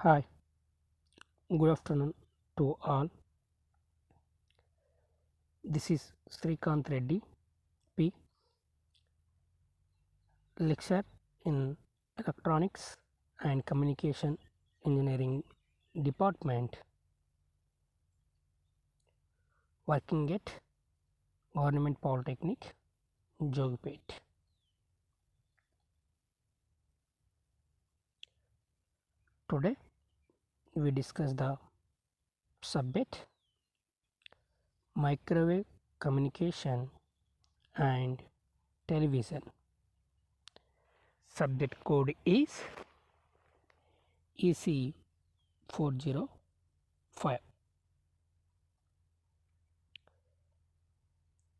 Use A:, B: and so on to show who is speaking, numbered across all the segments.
A: Hi, good afternoon to all. This is Srikanth Reddy, P. Lecturer in Electronics and Communication Engineering Department, working at Government Polytechnic, Jogipet. Today, we discuss the subject microwave communication and television. Subject code is EC405.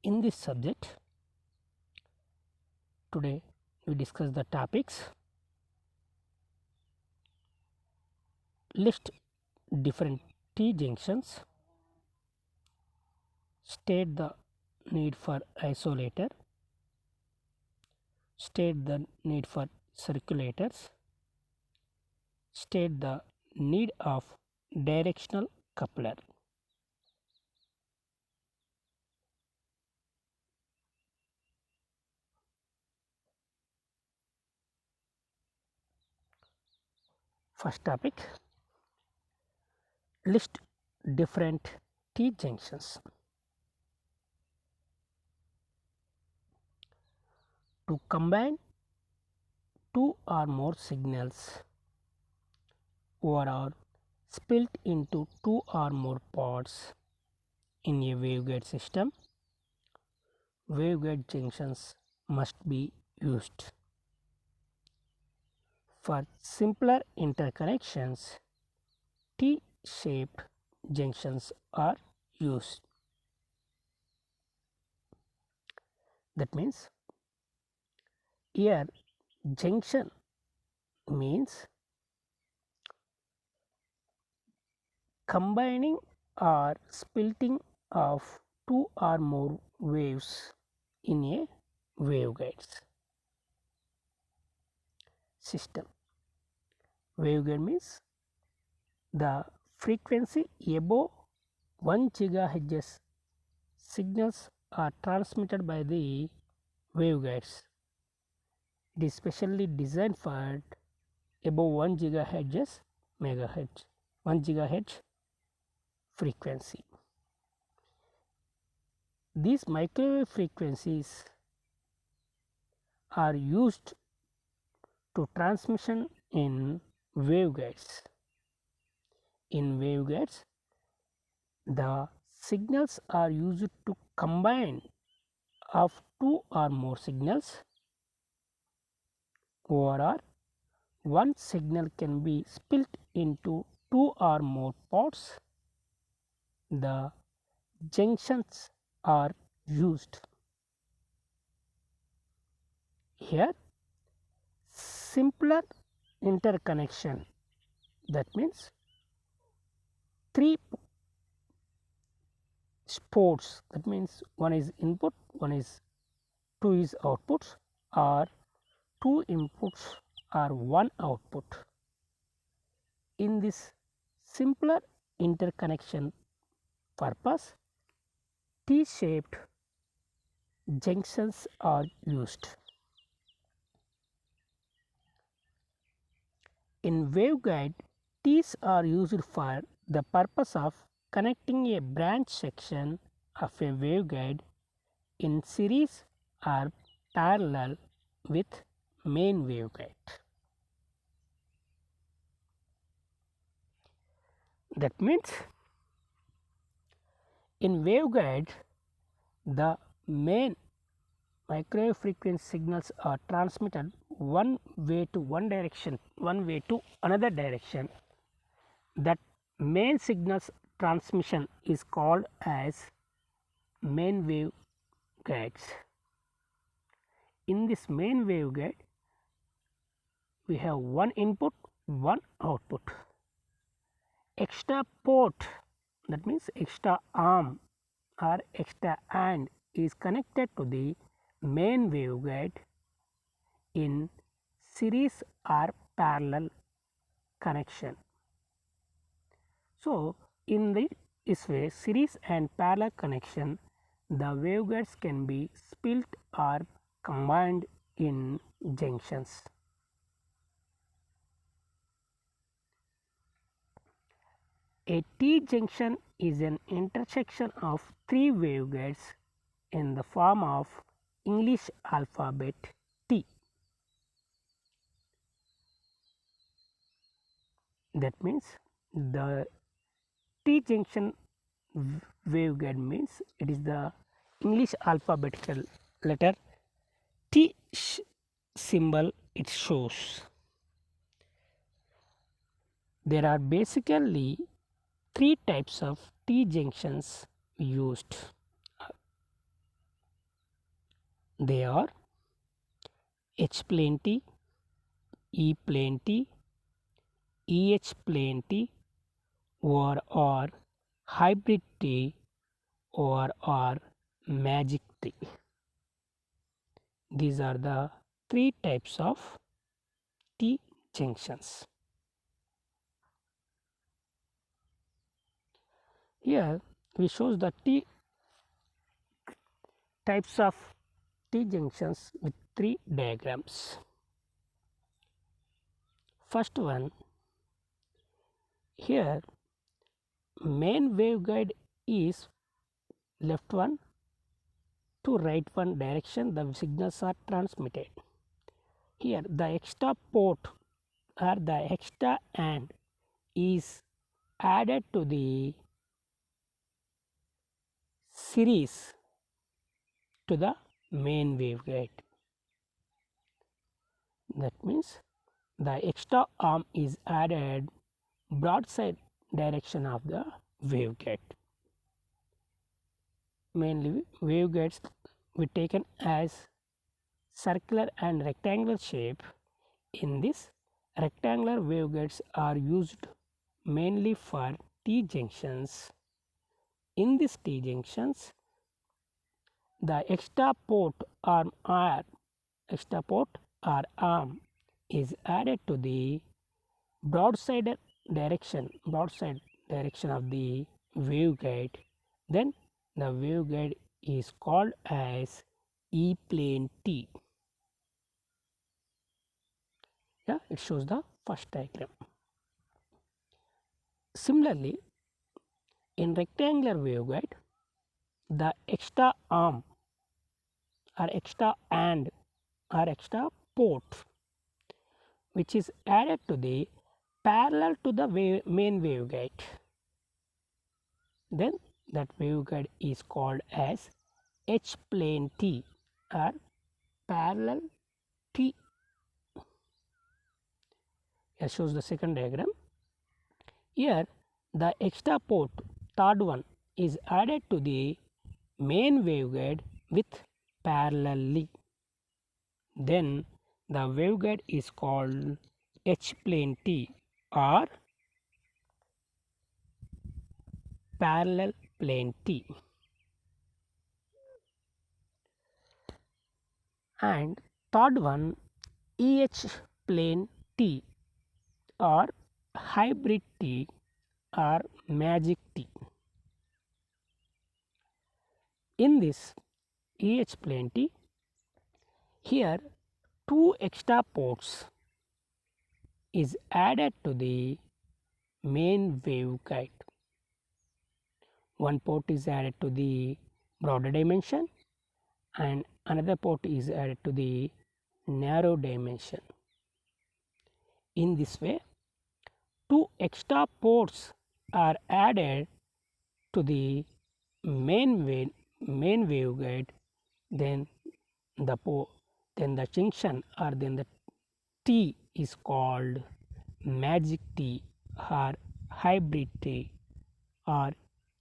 A: In this subject, today we discuss the topics: list different T junctions, state the need for isolator, state the need for circulators, state the need of directional coupler. First topic, list different T junctions. To combine two or more signals or are split into two or more parts in a waveguide system, waveguide junctions must be used. For simpler interconnections, T-shaped junctions are used. That means here junction means combining or splitting of two or more waves in a waveguides system. Waveguide means the frequency above 1 GHz signals are transmitted by the waveguides. It is specially designed for above 1 GHz megahertz 1 GHz frequency. These microwave frequencies are used to transmission in waveguides. In waveguides, the signals are used to combine of two or more signals. Overall, one signal can be split into two or more parts. The junctions are used. Here, simpler interconnection, that means three ports, that means one is input, two is outputs, or two inputs or one output. In this simpler interconnection purpose, T-shaped junctions are used. In waveguide, T's are used for the purpose of connecting a branch section of a waveguide in series or parallel with main waveguide. That means in waveguide, the main microwave frequency signals are transmitted one way to one direction, one way to another direction. That main signals transmission is called as main wave guides. In this main waveguide, we have one input, one output. Extra port, that means extra arm or extra AND is connected to the main waveguide in series or parallel connection. So, in this way, series and parallel connection, the waveguides can be split or combined in junctions. A T-junction is an intersection of three waveguides in the form of English alphabet T. That means the T-junction waveguide means it is the English alphabetical letter T symbol it shows. There are basically three types of T-junctions used. They are H-plane T, E-plane T, EH-plane T, or hybrid T, or magic T. These are the three types of T junctions. Here we shows the T types of T junctions with three diagrams. First one, here main waveguide is left one to right one direction the signals are transmitted. Here the extra port or the extra AND is added to the series to the main waveguide. That means the extra arm is added broadside direction of the waveguide. Mainly waveguides were taken as circular and rectangular shape. In this, rectangular waveguides are used mainly for T junctions. In these T junctions, the extra port arm is added to the broadside direction of the waveguide. Then the waveguide is called as E-plane T. Yeah, it shows the first diagram. Similarly, in rectangular waveguide, the extra arm or extra AND or extra port which is added to the parallel to the main waveguide. Then that waveguide is called as H-plane T or parallel T. Here shows the second diagram. Here the extra port, third one, is added to the main waveguide with parallelly. Then the waveguide is called H-plane T or parallel plane T. And third one, EH-plane T or hybrid T or magic T. In this EH-plane T, here two extra ports is added to the main waveguide. One port is added to the broader dimension and another port is added to the narrow dimension. In this way, two extra ports are added to the main waveguide, then the junction or then the T is called magic T or hybrid T or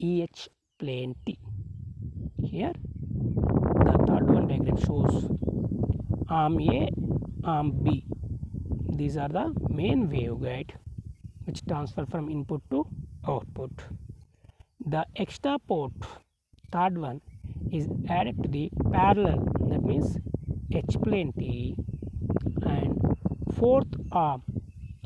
A: EH-plane T. Here the third one diagram shows arm A, arm B. These are the main waveguide which transfer from input to output. The extra port, third one, is added to the parallel, that means H-plane T, and fourth arm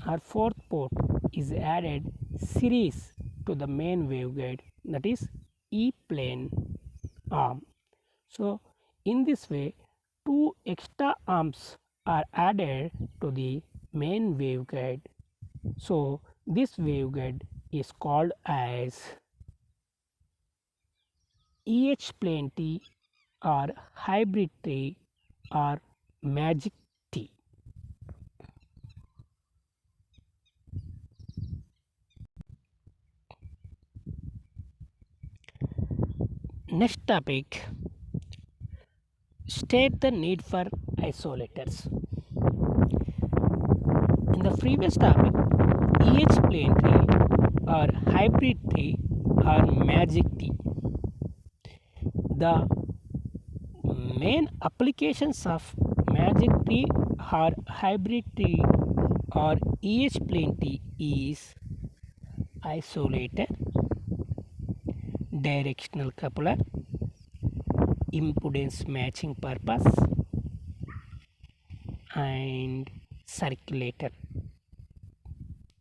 A: or fourth port is added series to the main waveguide, that is E plane arm. So in this way, two extra arms are added to the main waveguide. So this waveguide is called as EH plane T or hybrid T or magic T. Next topic, state the need for isolators. In the previous topic, EH plane tree or hybrid tree or magic tree. The main applications of magic tree or hybrid tree or EH plane tree is isolator, directional coupler, impedance matching purpose, and circulator.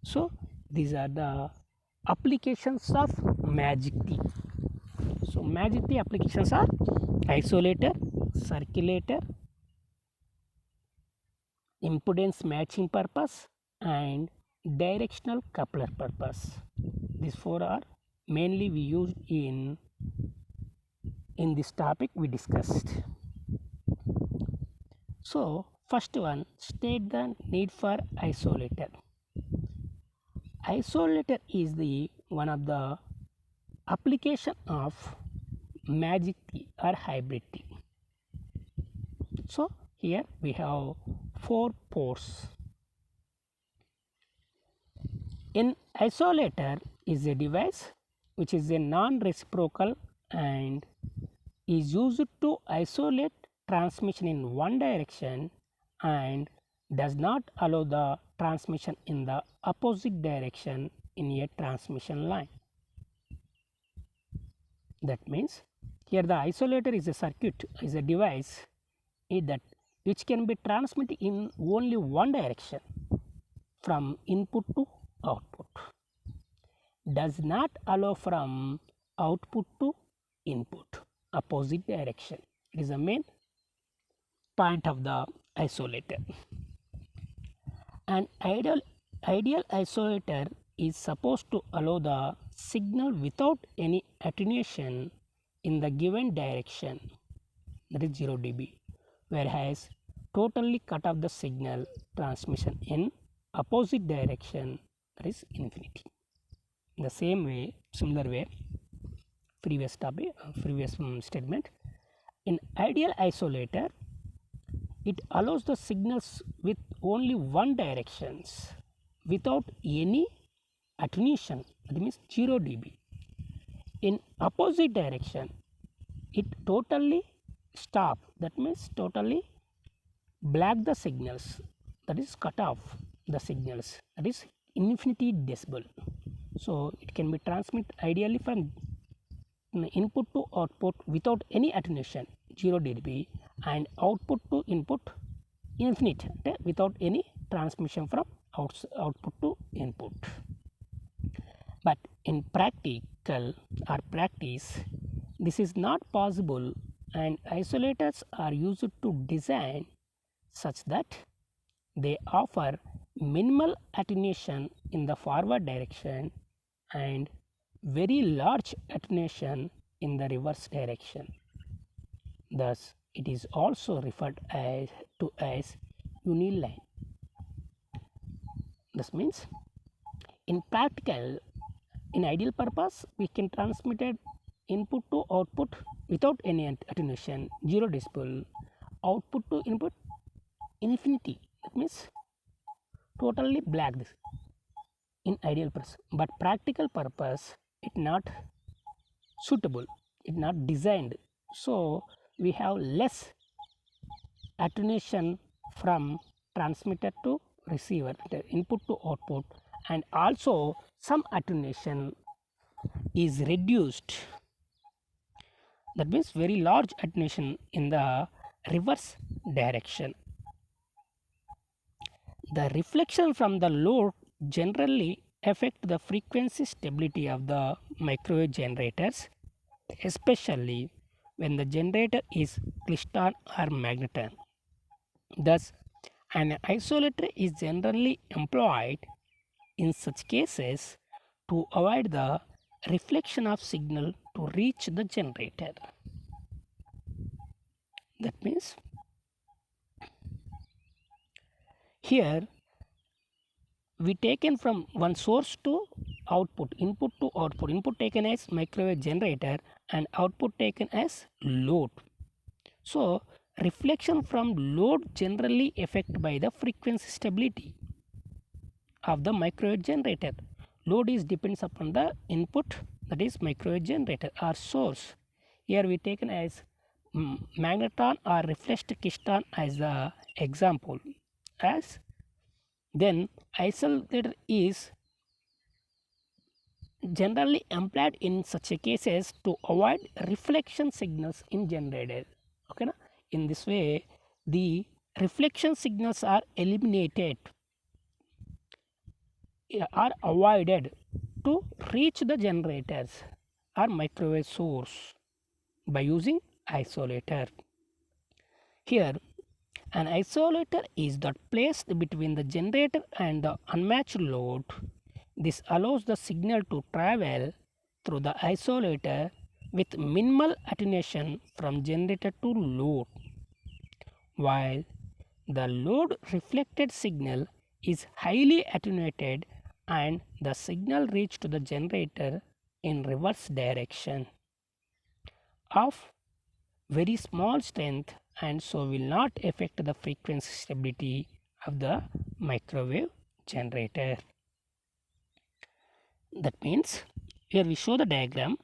A: So these are the applications of magic T. So magic T applications are isolator, circulator, impedance matching purpose, and directional coupler purpose. These four are mainly we used in this topic we discussed. So first one, state the need for isolator. Isolator is the one of the application of magic T or hybrid T. So here we have 4 ports. An isolator is a device which is a non-reciprocal and is used to isolate transmission in one direction and does not allow the transmission in the opposite direction in a transmission line. That means here the isolator is a circuit, is a device that which can be transmitted in only one direction from input to output, does not allow from output to input, opposite direction. It is the main point of the isolator. An ideal isolator is supposed to allow the signal without any attenuation in the given direction, that is 0 dB, whereas totally cut off the signal transmission in opposite direction, that is infinity. In the same way, similar way, previous topic, previous statement, in ideal isolator, it allows the signals with only one directions without any attenuation, that means 0 dB. In opposite direction, it totally stop, that means totally black the signals, that is cut off the signals, that is infinity decibel. So it can be transmitted ideally from input to output without any attenuation 0 dB and output to input infinite without any transmission from output to input. But in practical or practice, this is not possible, and isolators are used to design such that they offer minimal attenuation in the forward direction and very large attenuation in the reverse direction. Thus, it is also referred to as uniline. This means in practical, in ideal purpose, we can transmit input to output without any attenuation 0 decibel, output to input infinity, that means totally black this in ideal purpose, but practical purpose it not suitable, it not designed. So we have less attenuation from transmitter to receiver, input to output, and also some attenuation is reduced, that means very large attenuation in the reverse direction. The reflection from the load generally affect the frequency stability of the microwave generators, especially when the generator is klystron or magneton. Thus, an isolator is generally employed in such cases to avoid the reflection of signal to reach the generator. That means here we taken from one source to output, input to output, input taken as microwave generator and output taken as load. So reflection from load generally affected by the frequency stability of the microwave generator. Load is depends upon the input, that is microwave generator or source. Here we taken as magneton or reflected klystron as the example. As then isolator is generally employed in such a cases to avoid reflection signals in generator. Okay, na? In this way, the reflection signals are eliminated, are avoided to reach the generators or microwave source by using isolator. Here, an isolator is that placed between the generator and the unmatched load. This allows the signal to travel through the isolator with minimal attenuation from generator to load, while the load reflected signal is highly attenuated and the signal reached to the generator in reverse direction of very small strength and so will not affect the frequency stability of the microwave generator. That means here we show the diagram.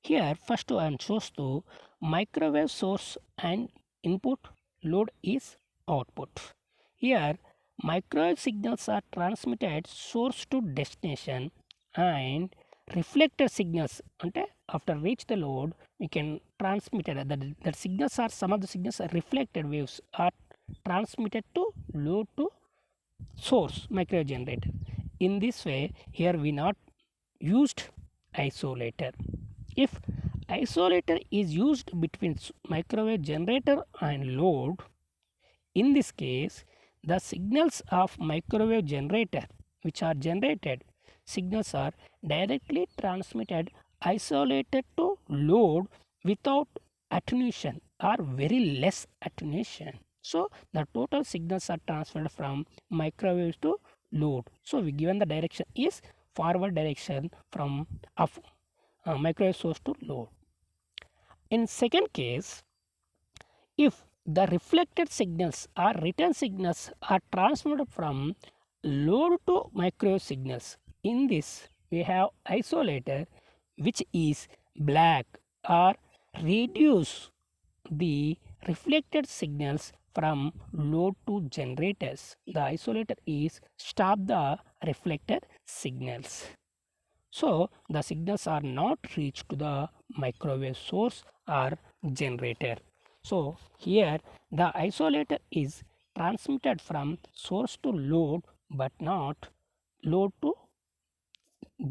A: Here first one shows the microwave source and input, load is output. Here microwave signals are transmitted source to destination and reflected signals ante after reach the load we can transmit it. The signals are, some of the signals are reflected waves are transmitted to load to source microwave generator. In this way here we not used isolator. If isolator is used between microwave generator and load, in this case the signals of microwave generator which are generated signals are directly transmitted isolated to load without attenuation or very less attenuation. So the total signals are transferred from microwave to load. So we given the direction is forward direction from of microwave source to load. In second case, if the reflected signals or return signals are transmitted from load to microwave signals, in this we have isolator which is black or reduce the reflected signals from load to generators. The isolator is stop the reflected signals. So the signals are not reached to the microwave source or generator. So here the isolator is transmitted from source to load but not load to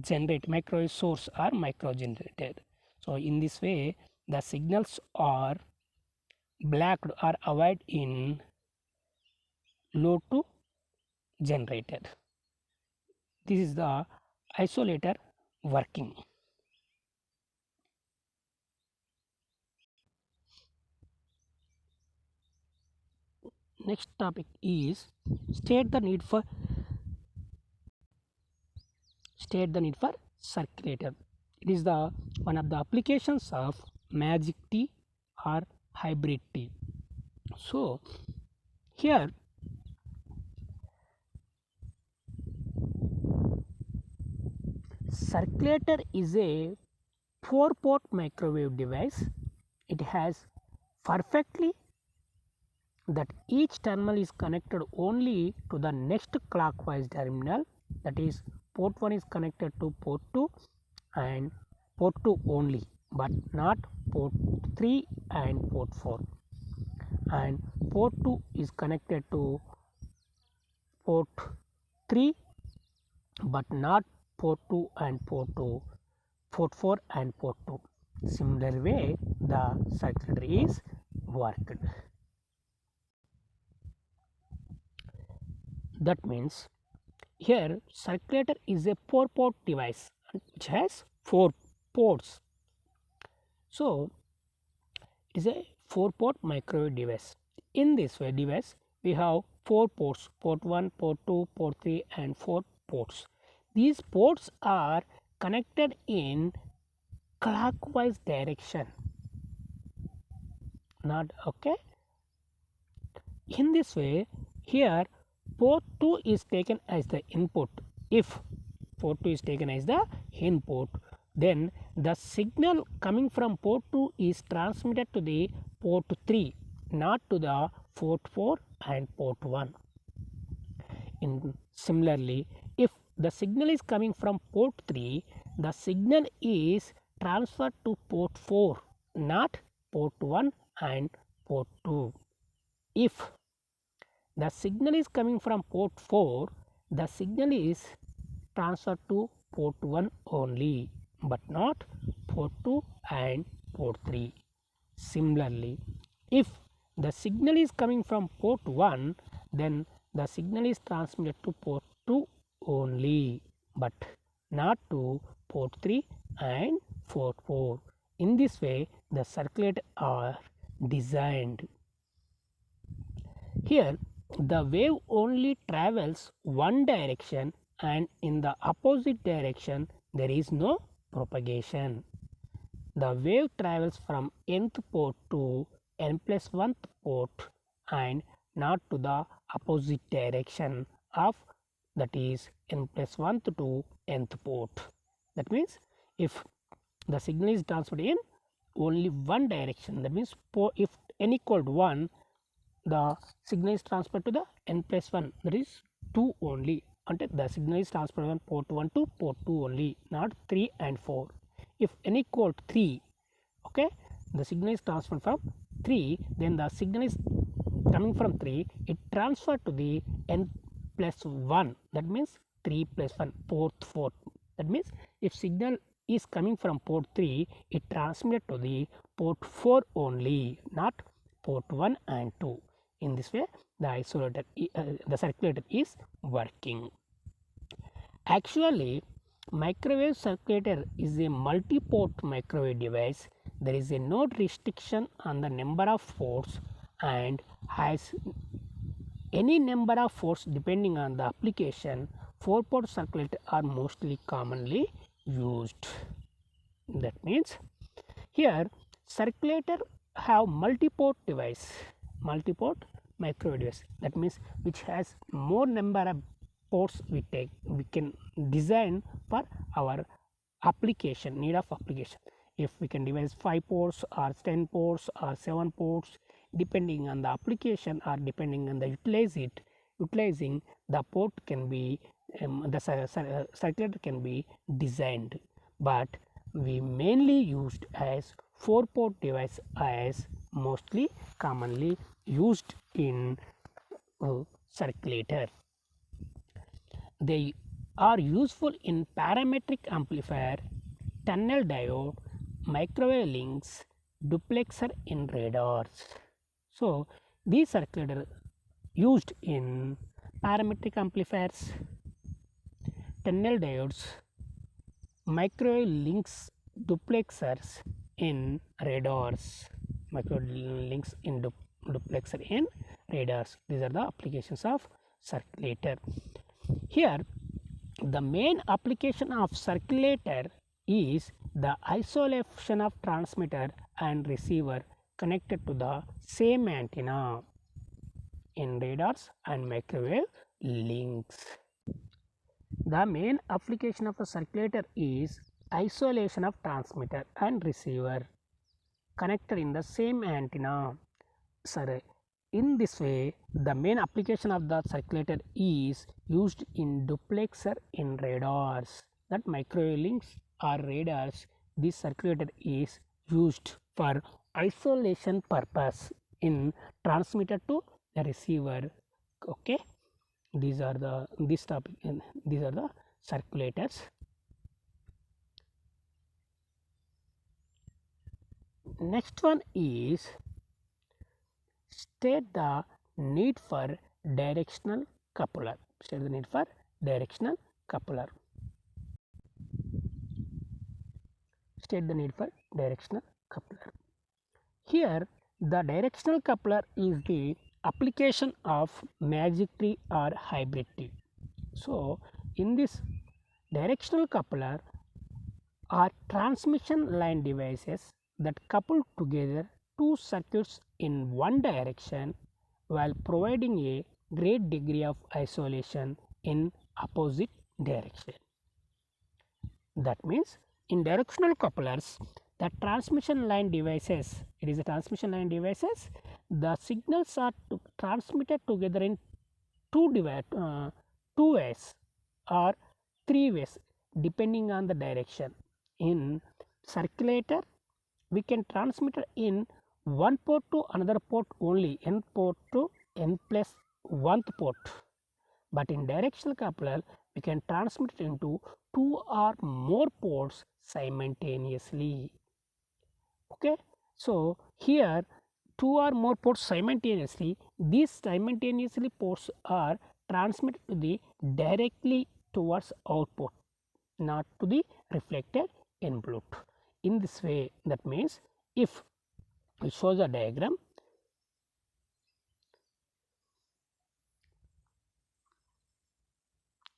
A: generate microwave source or micro generator. So in this way the signals are blacked or avoid in load to generator. This is the isolator working. Next topic is state the need for circulator. It is the one of the applications of magic tea or hybrid tea. So here circulator is a 4-port microwave device. It has perfectly that each terminal is connected only to the next clockwise terminal, that is port 1 is connected to port 2 and port 2 only but not port 3 and port 4, and port 2 is connected to port 3 but not port 2 and port 4 and port 2. Similar way the circuit is worked. That means here circulator is a 4-port device which has 4 ports. So it is a 4-port microwave device. In this device we have 4 ports, port 1, port 2, port 3 and 4 ports. These ports are connected in clockwise direction. Not okay. In this way, here port 2 is taken as the input. If port 2 is taken as the input, then the signal coming from port 2 is transmitted to the port 3, not to the port 4 and port 1. Similarly, if the signal is coming from port 3, the signal is transferred to port 4, not port 1 and port 2. If the signal is coming from port 4, the signal is transferred to port 1 only, but not port 2 and port 3. Similarly, if the signal is coming from port 1, then the signal is transmitted to port 2 only, but not to port 3 and port 4. In this way, the circuitry are designed. Here, the wave only travels one direction, and in the opposite direction there is no propagation. The wave travels from nth port to n plus 1th port and not to the opposite direction of, that is n plus 1th to nth port. That means if the signal is transmitted in only one direction, that means if n equal to 1, the signal is transferred to the n plus 1, that is 2 only. And the signal is transferred from port 1 to port 2 only, not 3 and 4. If n equal to 3, okay, the signal is transferred from 3, then the signal is coming from 3, it transferred to the n plus 1, that means 3 plus 1, port 4. That means if signal is coming from port 3, it transmitted to the port 4 only, not port 1 and 2. In this way, the circulator is working. Actually, microwave circulator is a multi-port microwave device. There is no restriction on the number of ports and has any number of ports depending on the application. 4-port circulator are mostly commonly used. That means here circulator have multi-port device, multi-port microwave device. That means which has more number of ports we can design for our application, need of application. If we can devise 5 ports or 10 ports or 7 ports, depending on the application or depending on the utilizing the port can be the circulator can be designed, but we mainly used as 4-port device as mostly commonly used in circulator. They are useful in parametric amplifier, tunnel diode, microwave links, duplexer in radars. So these circulators used in parametric amplifiers, tunnel diodes, microwave links, duplexers in radars, microwave links in duplexer in radars. These are the applications of circulator. Here the main application of circulator is the isolation of transmitter and receiver connected to the same antenna in radars and microwave links. The main application of a circulator is isolation of transmitter and receiver connected in the same antenna. Sorry. In this way, the main application of the circulator is used in duplexer in radars. That microwave links or radars, this circulator is used for isolation purpose. in transmitter to the receiver. Okay, these are the this topic, and these are the circulators. Next one is state the need for directional coupler. State the need for directional coupler. State the need for directional coupler. Here the directional coupler is the application of magic tree or hybrid tree. So in this directional coupler are transmission line devices that couple together two circuits in one direction while providing a great degree of isolation in opposite direction. That means in directional couplers, the transmission line devices, it is a transmission line devices, the signals are transmitted together in two ways or three ways depending on the direction. In circulator, we can transmit in one port to another port only, n port to n plus 1th port. But in directional coupler, we can transmit it into two or more ports simultaneously. Okay, so here two or more ports simultaneously, these simultaneously ports are transmitted to the directly towards output, not to the reflected input. In this way, that means if we show the diagram,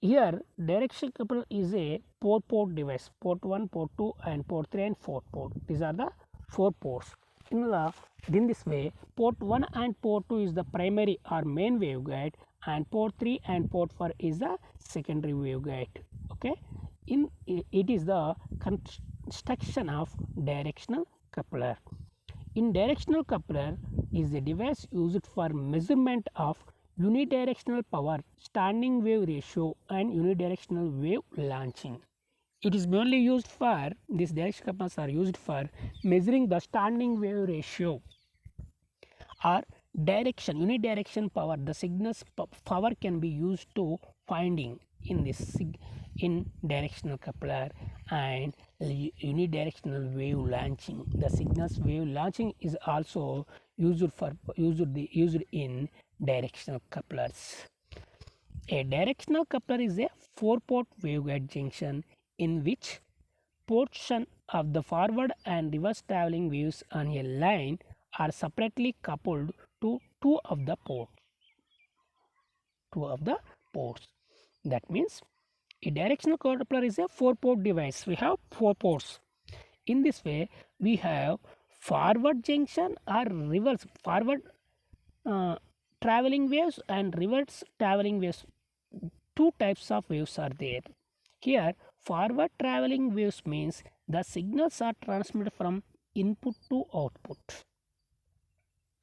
A: here directional coupler is a 4-port device, port 1, port 2 and port 3 and 4th port. These are the 4 ports. In this way, port 1 and port 2 is the primary or main waveguide, and port 3 and port 4 is the secondary waveguide. Okay, it is the construction of directional coupler. In directional coupler is a device used for measurement of unidirectional power, standing wave ratio and unidirectional wave launching. It is mainly used for, these directional couplers are used for measuring the standing wave ratio or unidirection power. The signal's power can be used to finding in this in directional coupler, and unidirectional wave launching. The signal's wave launching is also used in directional couplers. A directional coupler is a 4-port waveguide junction in which portion of the forward and reverse traveling waves on a line are separately coupled to two of the ports. That means a directional coupler is a 4-port device. We have 4 ports. In this way, we have forward junction or reverse forward traveling waves and reverse traveling waves. Two types of waves are there. Here, forward traveling waves means the signals are transmitted from input to output.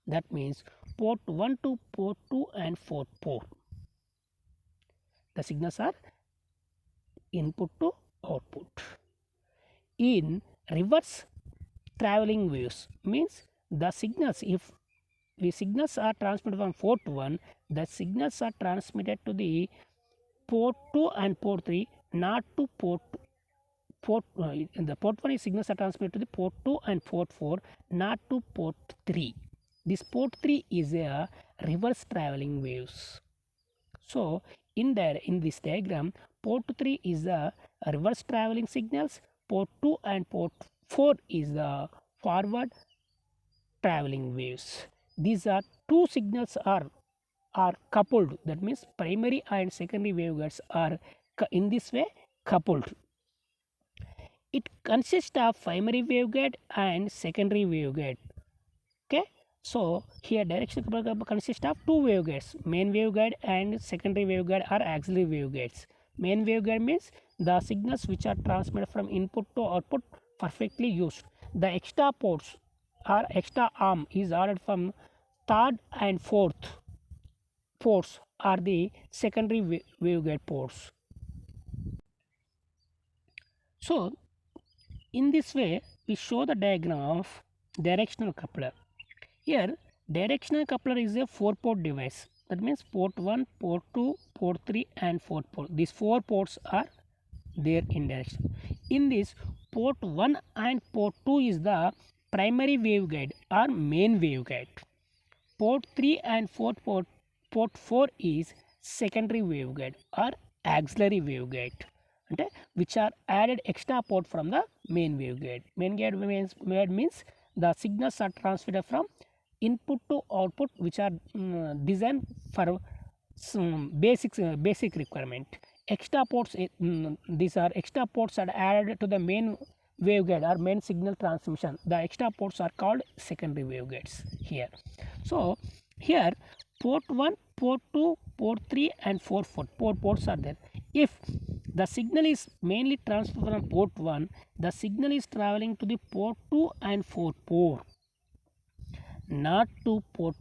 A: That means port 1 to port 2 and 4th port. The signals are input to output. In reverse traveling waves means the signals, if the signals are transmitted from port 1, the signals are transmitted to the port 2 and port 3, not to the port 1 signals are transmitted to the port 2 and port 4, not to port 3. This port 3 is a reverse traveling waves. So in this diagram, port 3 is the reverse traveling signals, port 2 and port 4 is the forward traveling waves. These are two signals are coupled. That means primary and secondary waveguides are in this way coupled. It consists of primary waveguide and secondary waveguide. Okay, so here directional coupler consists of two waveguides, main waveguide and secondary waveguide or auxiliary waveguides. Main waveguide means the signals which are transmitted from input to output perfectly used. The extra ports or extra arm is ordered from 3rd and 4th ports are the secondary waveguide ports. So in this way we show the diagram of directional coupler. Here Directional coupler is a 4-port device. That means port 1, port 2, port 3 and 4th port. These 4 ports are there in direction. In this, port 1 and port 2 is the primary waveguide or main waveguide. Port 3 and 4th port 4 is secondary waveguide or auxiliary waveguide, అంటే which are added extra port from the main waveguide. Main waveguide means the signals are transmitted from input to output, which are designed for some basic requirement. Extra ports, these are extra ports are added to the main waveguide or main signal transmission. The extra ports are called secondary waveguides here. So here port 1, port 2, port 3 and 4 ports are there. If the signal is mainly transferred from port 1, the signal is traveling to the port 2 and 4 port, not to port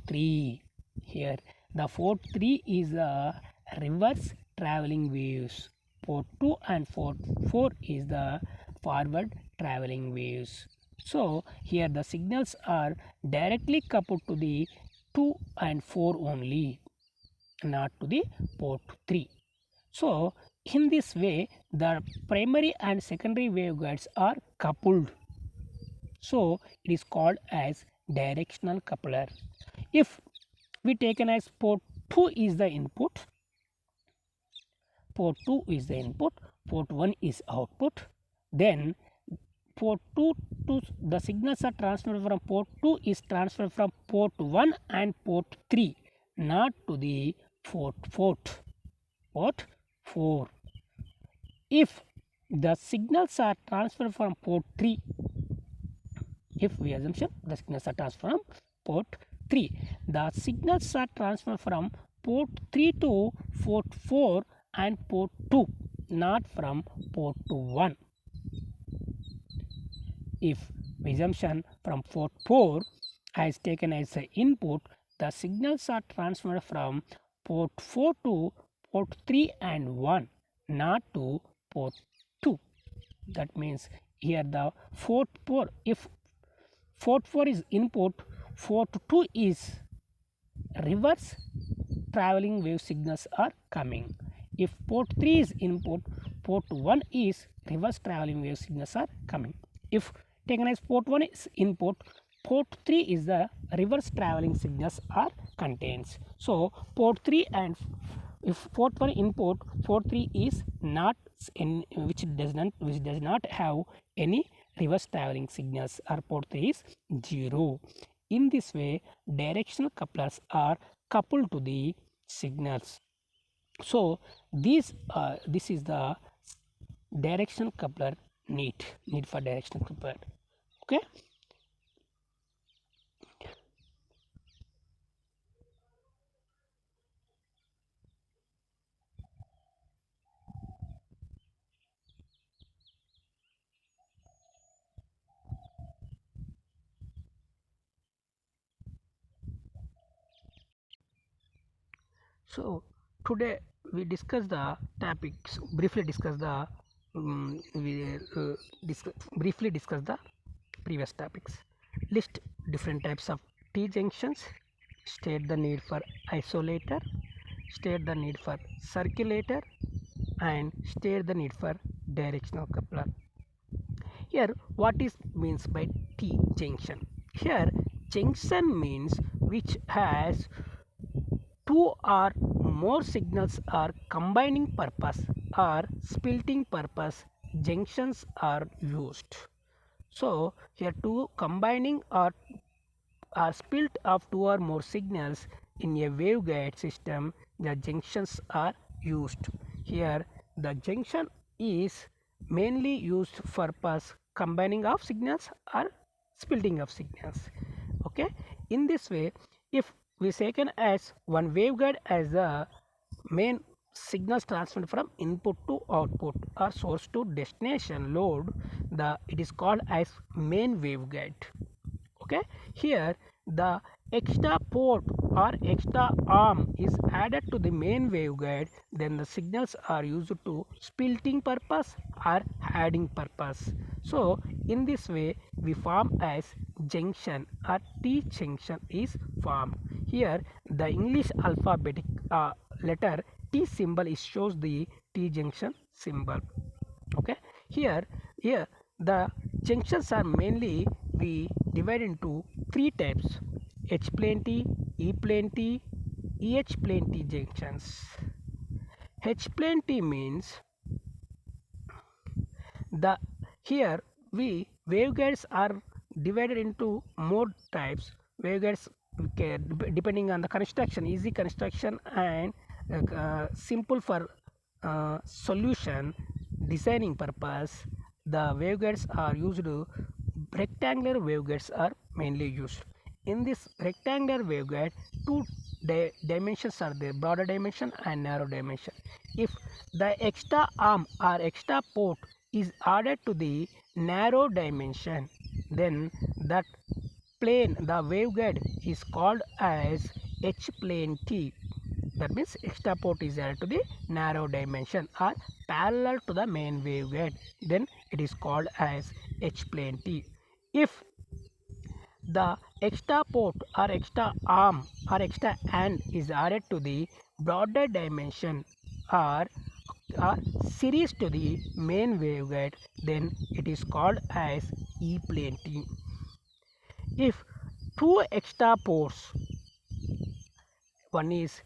A: 3. Here the port 3 is a reverse traveling waves. Port 2 and port 4 is the forward traveling waves. So here the signals are directly coupled to the 2 and 4 only, not to the port 3. So in this way the primary and secondary waveguides are coupled. So it is called as directional coupler. If we taken as port 2 is the input, port 2 is the input, port 1 is output, then port 2 to the signals are transferred from port 2 is transferred from port 1 and port 3, not to the port 4. If the signals are transferred from port 3, if we assume the signals are transferred from port 3, the signals are transferred from port 3 to port 4 and port 2, not from port to 1. If assumption from port 4 is taken as the input, the signals are transferred from port 4 to port 3 and 1, not to port 2. That means here the fourth port, if port 4 is input, port 2 is reverse traveling wave signals are coming. If port 3 is input, port 1 is reverse traveling wave signals are coming. If taken as port 1 is input, port 3 is the reverse traveling signals are contains. So port 3 and if port 1 input, port 3 is not in, which does not have any reverse traveling signals, or port 3 is 0. In this way directional couplers are coupled to the signals. So this is the directional coupler need for directional coupler. Okay. So today we discuss the topics, briefly discuss the briefly discuss the previous topics. List different types of T junctions, state the need for isolator, state the need for circulator, and state the need for directional coupler. Here what is means by T junction? Here junction means which has two or more signals are combining purpose or splitting purpose, junctions are used. So here two combining or split of two or more signals in a waveguide system, the junctions are used. Here the junction is mainly used for purpose combining of signals or splitting of signals. Okay, in this way if we taken as one waveguide as the main signals transferred from input to output or source to destination load, it is called as main waveguide. Okay, here the extra port or extra arm is added to the main waveguide, then the signals are used to splitting purpose or adding purpose. So in this way we form as junction or T junction is formed. Here the English alphabetic letter T symbol is shows the T junction symbol. Okay, here the junctions are mainly we divide into three types: H plane T, E plane T, EH plane T junctions. H plane T means the here we waveguides are divided into more types. Waveguides depending on the construction, easy construction and simple for solution designing purpose. The waveguides are used. Rectangular waveguides are mainly used. In this rectangular waveguide, two dimensions are there: broader dimension and narrow dimension. If the extra arm or extra port is added to the narrow dimension, then that plane, the waveguide, is called as H plane T. That means extra port is added to the narrow dimension or parallel to the main waveguide, then it is called as H plane T. If the extra port or extra arm or extra hand is added to the broader dimension or series to the main waveguide, then it is called as E plane T. If two extra ports, one is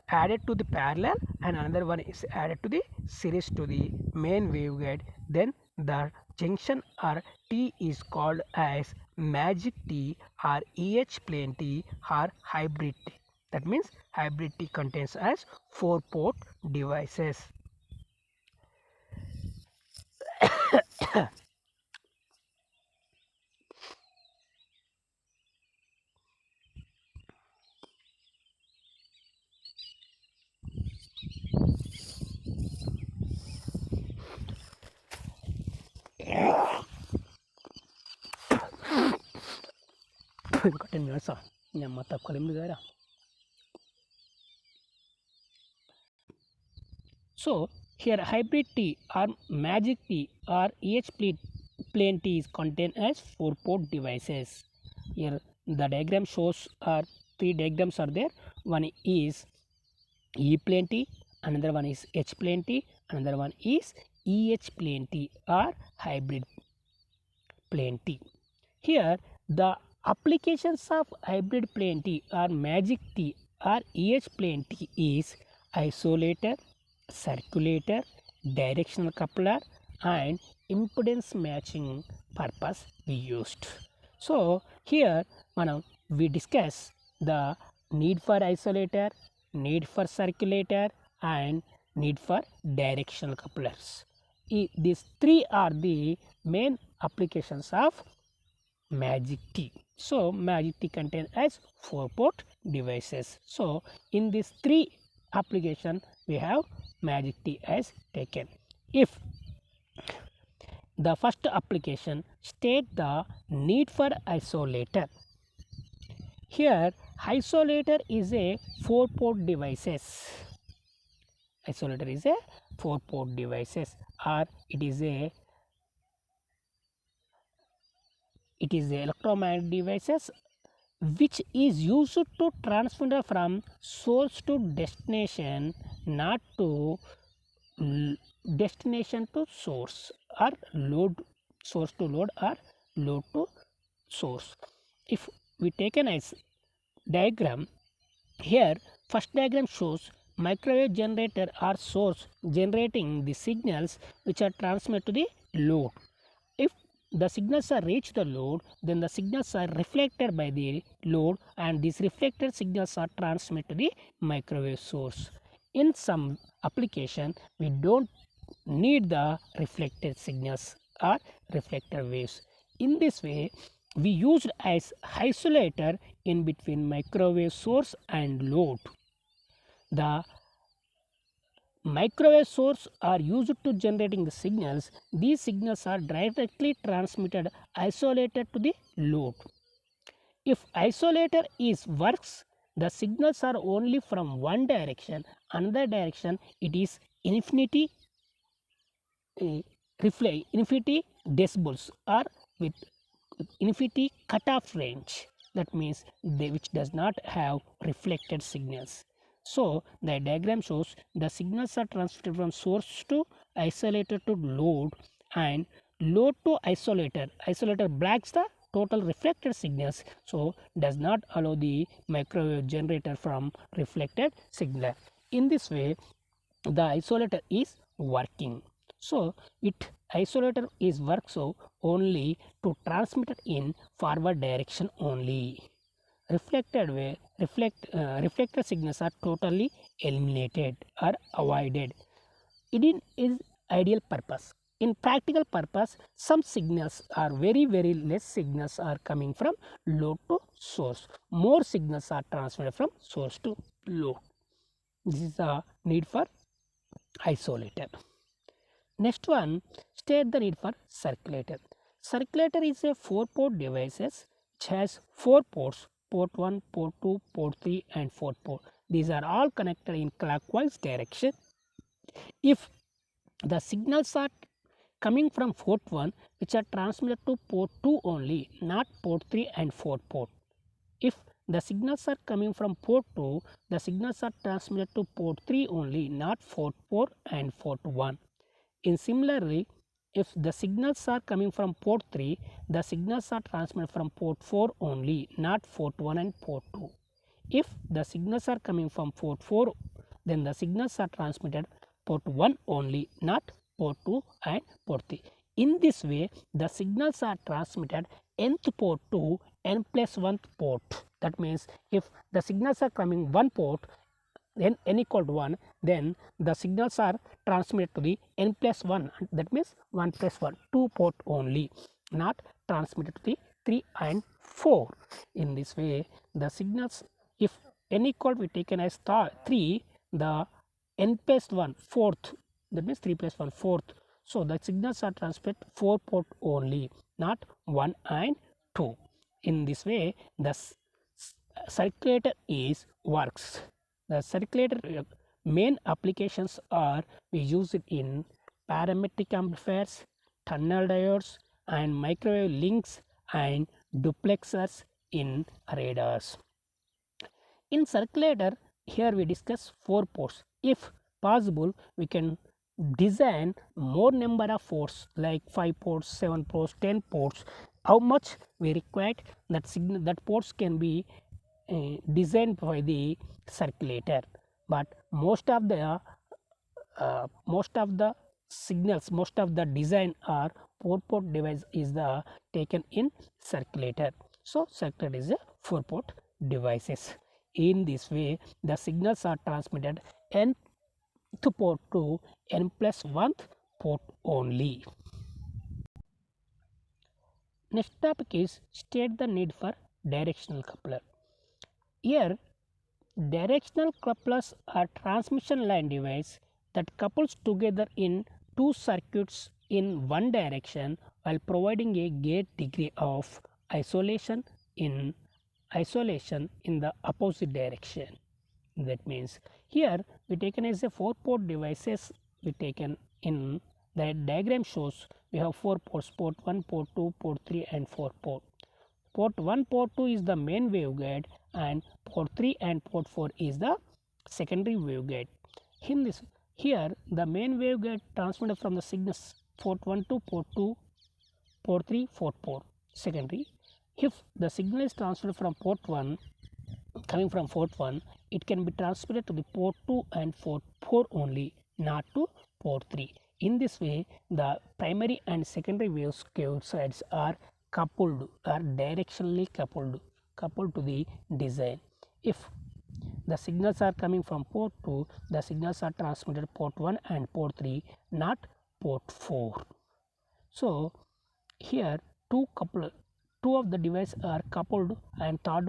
A: added to the parallel and another one is added to the series to the main waveguide, then the junction or T is called as magic T or EH plane T or hybrid T. That means hybrid T contains as 4-port devices. ఇంకా 10 minutes నేను మొత్తం కలిమి కదా. So here hybrid T or magic T or EH plane T is contained as 4-port devices. Here the diagram shows three diagrams are there. One is E plane T, another one is H plane T, another one is EH plane T or hybrid plane T. Here the applications of hybrid plane T or magic T or EH plane T is isolator, circulator, directional coupler and impedance matching purpose we used. So here we discuss the need for isolator, need for circulator and need for directional couplers. These three are the main applications of magic T. So magic T contains as 4-port devices. So in these three application we have magic T as taken. If the first application state the need for isolator. Here isolator is a 4-port devices. Isolator is a 4-port devices or it is electromagnetic devices which is used to transfer from source to destination, not to destination to source or load, source to load or load to source. If we take an diagram, here first diagram shows microwave generator or source generating the signals which are transmitted to the load. If the signals are reach the load, then the signals are reflected by the load and these reflected signals are transmitted to the microwave source. In some application we don't need the reflected signals or reflected waves. In this way we used as isolator in between microwave source and load. The microwave source are used to generating the signals. These signals are directly transmitted isolated to the load. If isolator is works, the signals are only from one direction, another direction it is infinity infinity decibels or with infinity cutoff range, that means which does not have reflected signals. So the diagram shows the signals are transmitted from source to isolator to load, and load to isolator. Isolator blocks the total reflected signals, so does not allow the microwave generator from reflected signal. In this way, the isolator is working. So it isolator is work so only to transmit it in forward direction only. Reflected signals are totally eliminated or avoided. It is ideal purpose. In practical purpose, some signals are very less signals are coming from load to source. More signals are transmitted from source to load. This is the need for isolator. Next one, state the need for circulator. Circulator is a 4-port devices which has 4 ports, port 1, port 2, port 3 and 4 port. These are all connected in clockwise direction. If the signals are coming from port 1, which are transmitted to port 2 only, not port 3 and 4 port. If the signals are coming from port 2, the signals are transmitted to port 3 only, not port 4 and port 1. In similarly, if the signals are coming from port 3, the signals are transmitted from port 4 only, not port 1 and port 2. If the signals are coming from port 4, then the signals are transmitted port 1 only, not port 2 and port 3. In this way, the signals are transmitted nth port to n plus 1th port. That means if the signals are coming one port, then n equal to 1, then the signals are transmitted to the n plus 1, that means 1 plus 1, 2 port only, not transmitted to the 3 and 4. In this way, the signals, if n equal to be taken as 3, the n plus 1 fourth, that means 3 plus 1 fourth. So the signals are transmitted 4 port only, not 1 and 2. In this way, the circulator is works. The circulator main applications are we use it in parametric amplifiers, tunnel diodes and microwave links and duplexers in radars. In circulator, here we discuss 4 ports. If possible, we can design more number of ports like 5 ports, 7 ports, 10 ports. How much we require, that ports can be designed by the circulator, but most of the signals, most of the design are 4-port device is the taken in circulator. So circulator is a 4-port devices. In this way, the signals are transmitted nth port to n plus 1th port only. Next topic is state the need for directional coupler. Here, directional couplers are transmission line device that couples together in two circuits in one direction while providing a great degree of isolation in the opposite direction. That means here we taken as a 4-port devices, we taken in the diagram shows we have 4 ports, port 1, port 2, port 3 and 4 port. Port 1, port 2 is the main waveguide and port 3 and port 4 is the secondary waveguide. In this, here the main waveguide transmitted from the signals port 1 to port 2, port 3, port 4 secondary. If the signal is transmitted from port 1, coming from port 1, it can be transmitted to the port 2 and port 4 only, not to port 3. In this way, the primary and secondary wave sides are coupled, are directionally coupled to the design. If the signals are coming from port 2, the signals are transmitted port 1 and port 3, not port 4. So here two of the device are coupled and third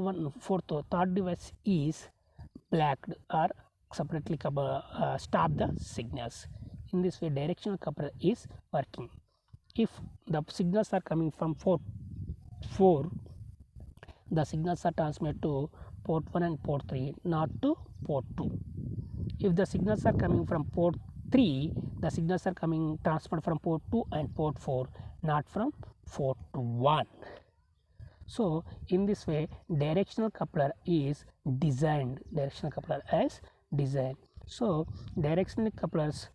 A: device is blacked or separately stop the signals. In this way, directional coupler is working. If the signals are coming from port 4, the signals are transmitted to port 1 and port 3, not to port 2. If the signals are coming from port 3, the signals are transmitted from port 2 and port 4, not from port 1. So in this way directional coupler is designed. Directional coupler as designed. So directional couplers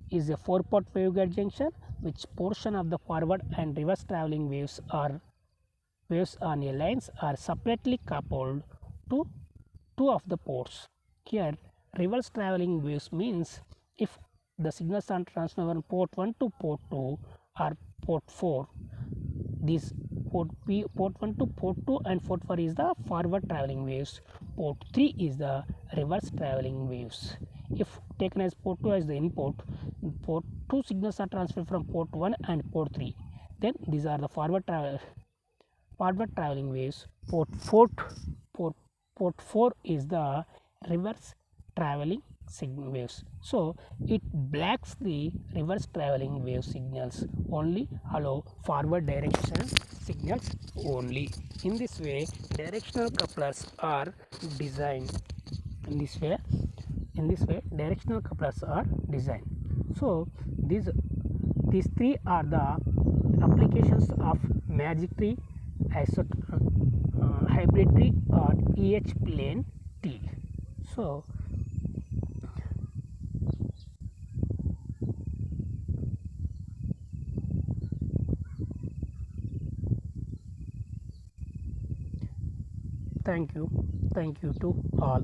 A: is a 4-part waveguide junction which portion of the forward and reverse traveling waves on a lines are separately coupled to two of the ports. Here reverse traveling waves means if the signals are transferred from port 1 to port 2 or port 4, this port 1 to port 2 and port 4 is the forward traveling waves, port 3 is the reverse traveling waves. If taken as port 2 as the input, port 2 signals are transferred from port 1 and port 3, then these are the forward traveling waves. Port 4 is the reverse traveling waves. So it blocks the reverse traveling wave signals, only allow forward direction signals only. In this way directional couplers are designed. In this way directional couplers are designed. So these three are the applications of magic tree, hybrid tree or EH plane T. So thank you to all.